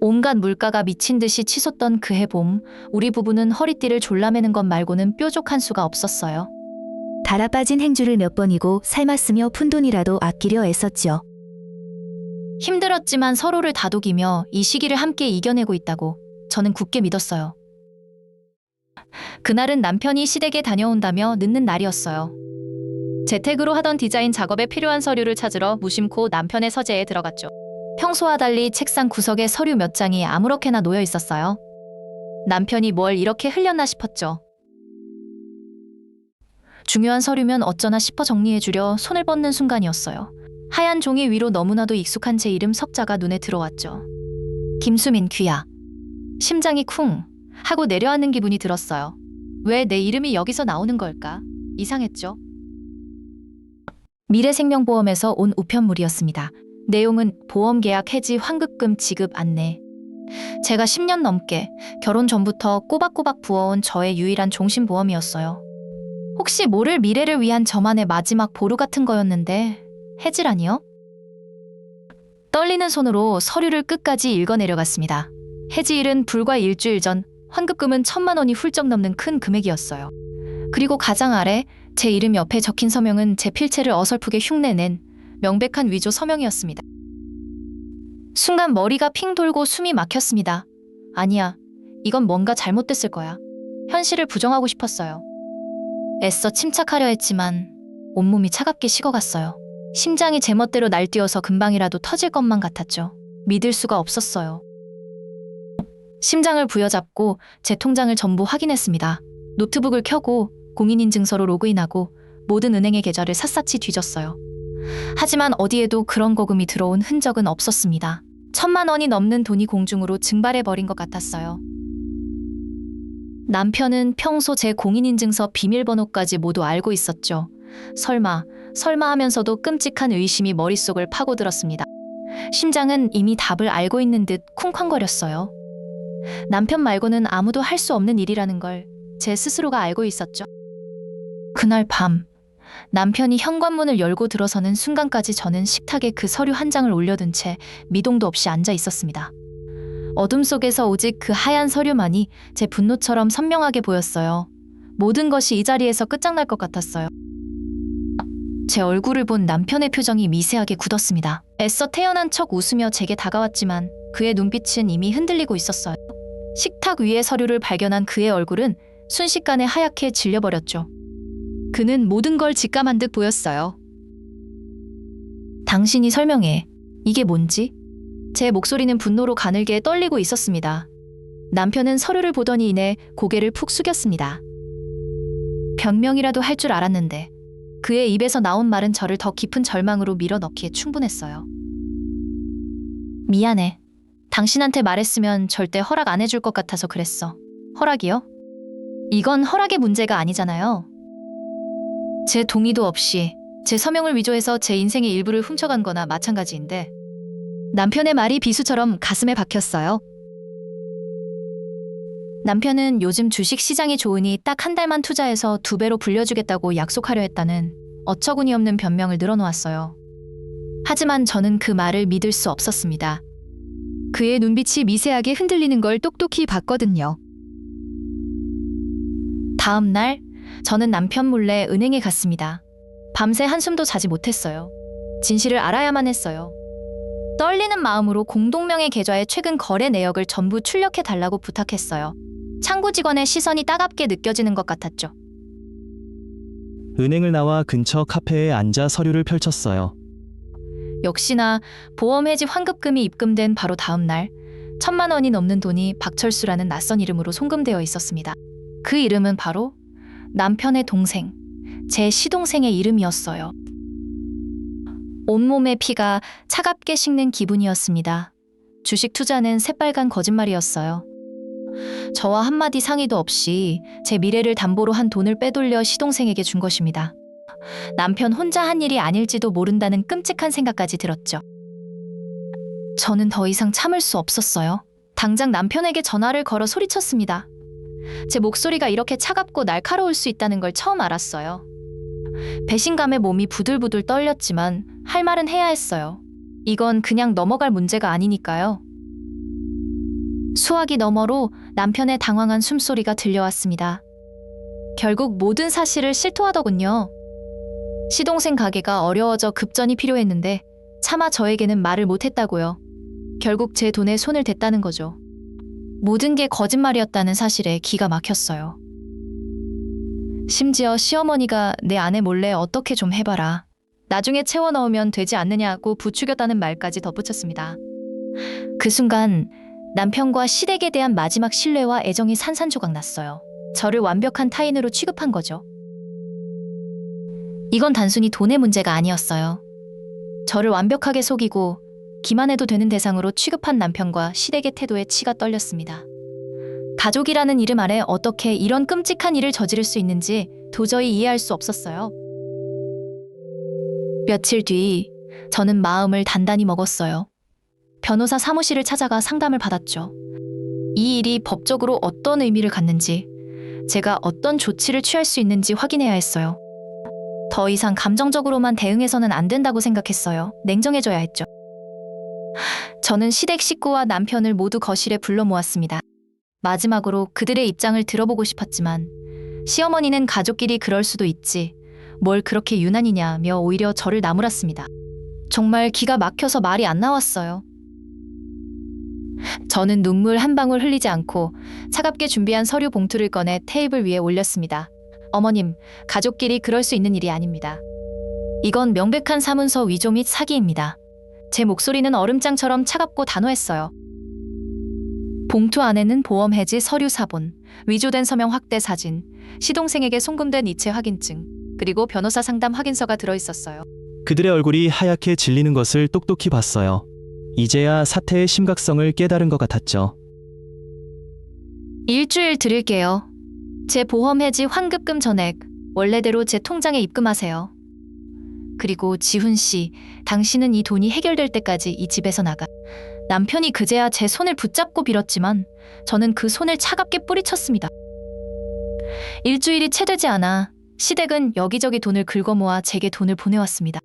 온갖 물가가 미친 듯이 치솟던 그해 봄, 우리 부부는 허리띠를 졸라매는 것 말고는 뾰족한 수가 없었어요. 달아빠진 행주를 몇 번이고 삶았으며 푼돈이라도 아끼려 애썼지요. 힘들었지만 서로를 다독이며 이 시기를 함께 이겨내고 있다고 저는 굳게 믿었어요. 그날은 남편이 시댁에 다녀온다며 늦는 날이었어요. 재택으로 하던 디자인 작업에 필요한 서류를 찾으러 무심코 남편의 서재에 들어갔죠. 평소와 달리 책상 구석에 서류 몇 장이 아무렇게나 놓여 있었어요. 남편이 뭘 이렇게 흘렸나 싶었죠. 중요한 서류면 어쩌나 싶어 정리해주려 손을 뻗는 순간이었어요. 하얀 종이 위로 너무나도 익숙한 제 이름 석자가 눈에 들어왔죠. 김수민 귀야. 심장이 쿵 하고 내려앉는 기분이 들었어요. 왜 내 이름이 여기서 나오는 걸까? 이상했죠. 미래생명보험에서 온 우편물이었습니다. 내용은 보험계약 해지 환급금 지급 안내. 제가 10년 넘게 결혼 전부터 꼬박꼬박 부어온 저의 유일한 종신보험이었어요. 혹시 모를 미래를 위한 저만의 마지막 보루 같은 거였는데 해지라니요? 떨리는 손으로 서류를 끝까지 읽어내려갔습니다. 해지일은 불과 일주일 전, 환급금은 1,000만 원이 훌쩍 넘는 큰 금액이었어요. 그리고 가장 아래 제 이름 옆에 적힌 서명은 제 필체를 어설프게 흉내낸 명백한 위조 서명이었습니다. 순간 머리가 핑 돌고 숨이 막혔습니다. 아니야, 이건 뭔가 잘못됐을 거야. 현실을 부정하고 싶었어요. 애써 침착하려 했지만 온몸이 차갑게 식어갔어요. 심장이 제멋대로 날뛰어서 금방이라도 터질 것만 같았죠. 믿을 수가 없었어요. 심장을 부여잡고 제 통장을 전부 확인했습니다. 노트북을 켜고 공인인증서로 로그인하고 모든 은행의 계좌를 샅샅이 뒤졌어요. 하지만 어디에도 그런 거금이 들어온 흔적은 없었습니다. 1,000만 원이 넘는 돈이 공중으로 증발해버린 것 같았어요. 남편은 평소 제 공인인증서 비밀번호까지 모두 알고 있었죠. 설마 하면서도 끔찍한 의심이 머릿속을 파고들었습니다. 심장은 이미 답을 알고 있는 듯 쿵쾅거렸어요. 남편 말고는 아무도 할 수 없는 일이라는 걸 제 스스로가 알고 있었죠. 그날 밤, 남편이 현관문을 열고 들어서는 순간까지 저는 식탁에 그 서류 한 장을 올려둔 채 미동도 없이 앉아 있었습니다. 어둠 속에서 오직 그 하얀 서류만이 제 분노처럼 선명하게 보였어요. 모든 것이 이 자리에서 끝장날 것 같았어요. 제 얼굴을 본 남편의 표정이 미세하게 굳었습니다. 애써 태어난 척 웃으며 제게 다가왔지만 그의 눈빛은 이미 흔들리고 있었어요. 식탁 위에 서류를 발견한 그의 얼굴은 순식간에 하얗게 질려버렸죠. 그는 모든 걸 직감한 듯 보였어요. 당신이 설명해. 이게 뭔지? 제 목소리는 분노로 가늘게 떨리고 있었습니다. 남편은 서류를 보더니 이내 고개를 푹 숙였습니다. 변명이라도 할 줄 알았는데 그의 입에서 나온 말은 저를 더 깊은 절망으로 밀어넣기에 충분했어요. 미안해. 당신한테 말했으면 절대 허락 안 해줄 것 같아서 그랬어. 허락이요? 이건 허락의 문제가 아니잖아요. 제 동의도 없이 제 서명을 위조해서 제 인생의 일부를 훔쳐간 거나 마찬가지인데 남편의 말이 비수처럼 가슴에 박혔어요. 남편은 요즘 주식 시장이 좋으니 딱 한 달만 투자해서 2배로 불려주겠다고 약속하려 했다는 어처구니 없는 변명을 늘어놓았어요. 하지만 저는 그 말을 믿을 수 없었습니다. 그의 눈빛이 미세하게 흔들리는 걸 똑똑히 봤거든요. 다음 날 저는 남편 몰래 은행에 갔습니다. 밤새 한숨도 자지 못했어요. 진실을 알아야만 했어요. 떨리는 마음으로 공동명의 계좌의 최근 거래 내역을 전부 출력해달라고 부탁했어요. 창구 직원의 시선이 따갑게 느껴지는 것 같았죠. 은행을 나와 근처 카페에 앉아 서류를 펼쳤어요. 역시나 보험 해지 환급금이 입금된 바로 다음 날 1,000만 원이 넘는 돈이 박철수라는 낯선 이름으로 송금되어 있었습니다. 그 이름은 바로 남편의 동생, 제 시동생의 이름이었어요. 온몸의 피가 차갑게 식는 기분이었습니다. 주식 투자는 새빨간 거짓말이었어요. 저와 한마디 상의도 없이 제 미래를 담보로 한 돈을 빼돌려 시동생에게 준 것입니다. 남편 혼자 한 일이 아닐지도 모른다는 끔찍한 생각까지 들었죠. 저는 더 이상 참을 수 없었어요. 당장 남편에게 전화를 걸어 소리쳤습니다. 제 목소리가 이렇게 차갑고 날카로울 수 있다는 걸 처음 알았어요. 배신감에 몸이 부들부들 떨렸지만 할 말은 해야 했어요. 이건 그냥 넘어갈 문제가 아니니까요. 수화기 너머로 남편의 당황한 숨소리가 들려왔습니다. 결국 모든 사실을 실토하더군요. 시동생 가게가 어려워져 급전이 필요했는데 차마 저에게는 말을 못했다고요. 결국 제 돈에 손을 댔다는 거죠. 모든 게 거짓말이었다는 사실에 기가 막혔어요. 심지어 시어머니가 내 아내 몰래 어떻게 좀 해봐라. 나중에 채워 넣으면 되지 않느냐고 부추겼다는 말까지 덧붙였습니다. 그 순간 남편과 시댁에 대한 마지막 신뢰와 애정이 산산조각 났어요. 저를 완벽한 타인으로 취급한 거죠. 이건 단순히 돈의 문제가 아니었어요. 저를 완벽하게 속이고 기만해도 되는 대상으로 취급한 남편과 시댁의 태도에 치가 떨렸습니다. 가족이라는 이름 아래 어떻게 이런 끔찍한 일을 저지를 수 있는지 도저히 이해할 수 없었어요. 며칠 뒤 저는 마음을 단단히 먹었어요. 변호사 사무실을 찾아가 상담을 받았죠. 이 일이 법적으로 어떤 의미를 갖는지, 제가 어떤 조치를 취할 수 있는지 확인해야 했어요. 더 이상 감정적으로만 대응해서는 안 된다고 생각했어요. 냉정해져야 했죠. 저는 시댁 식구와 남편을 모두 거실에 불러 모았습니다. 마지막으로 그들의 입장을 들어보고 싶었지만 시어머니는 가족끼리 그럴 수도 있지, 뭘 그렇게 유난이냐며 오히려 저를 나무랐습니다. 정말 기가 막혀서 말이 안 나왔어요. 저는 눈물 한 방울 흘리지 않고 차갑게 준비한 서류 봉투를 꺼내 테이블 위에 올렸습니다. 어머님, 가족끼리 그럴 수 있는 일이 아닙니다. 이건 명백한 사문서 위조 및 사기입니다. 제 목소리는 얼음장처럼 차갑고 단호했어요. 봉투 안에는 보험 해지 서류 사본, 위조된 서명 확대 사진, 시동생에게 송금된 이체 확인증, 그리고 변호사 상담 확인서가 들어있었어요. 그들의 얼굴이 하얗게 질리는 것을 똑똑히 봤어요. 이제야 사태의 심각성을 깨달은 것 같았죠. 일주일 드릴게요. 제 보험 해지 환급금 전액 원래대로 제 통장에 입금하세요. 그리고 지훈 씨, 당신은 이 돈이 해결될 때까지 이 집에서 나가. 남편이 그제야 제 손을 붙잡고 빌었지만 저는 그 손을 차갑게 뿌리쳤습니다. 일주일이 채 되지 않아 시댁은 여기저기 돈을 긁어모아 제게 돈을 보내왔습니다.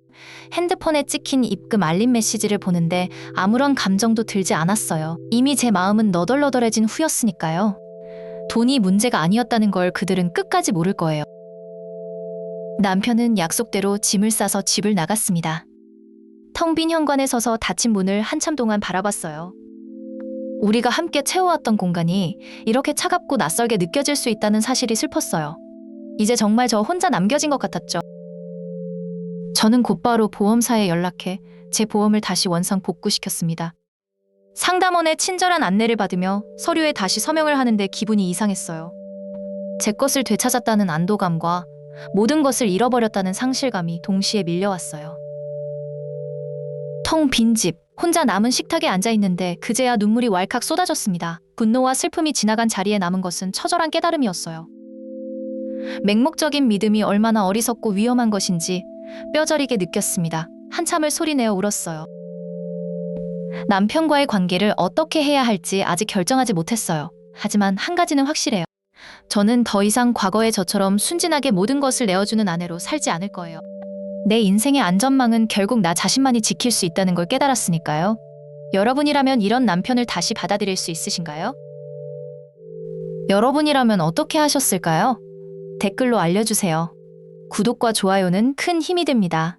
핸드폰에 찍힌 입금 알림 메시지를 보는데 아무런 감정도 들지 않았어요. 이미 제 마음은 너덜너덜해진 후였으니까요. 돈이 문제가 아니었다는 걸 그들은 끝까지 모를 거예요. 남편은 약속대로 짐을 싸서 집을 나갔습니다. 텅 빈 현관에 서서 닫힌 문을 한참 동안 바라봤어요. 우리가 함께 채워왔던 공간이 이렇게 차갑고 낯설게 느껴질 수 있다는 사실이 슬펐어요. 이제 정말 저 혼자 남겨진 것 같았죠. 저는 곧바로 보험사에 연락해 제 보험을 다시 원상 복구시켰습니다. 상담원의 친절한 안내를 받으며 서류에 다시 서명을 하는데 기분이 이상했어요. 제 것을 되찾았다는 안도감과 모든 것을 잃어버렸다는 상실감이 동시에 밀려왔어요. 텅 빈 집, 혼자 남은 식탁에 앉아있는데 그제야 눈물이 왈칵 쏟아졌습니다. 분노와 슬픔이 지나간 자리에 남은 것은 처절한 깨달음이었어요. 맹목적인 믿음이 얼마나 어리석고 위험한 것인지 뼈저리게 느꼈습니다. 한참을 소리내어 울었어요. 남편과의 관계를 어떻게 해야 할지 아직 결정하지 못했어요. 하지만 한 가지는 확실해요. 저는 더 이상 과거의 저처럼 순진하게 모든 것을 내어주는 아내로 살지 않을 거예요. 내 인생의 안전망은 결국 나 자신만이 지킬 수 있다는 걸 깨달았으니까요. 여러분이라면 이런 남편을 다시 받아들일 수 있으신가요? 여러분이라면 어떻게 하셨을까요? 댓글로 알려주세요. 구독과 좋아요는 큰 힘이 됩니다.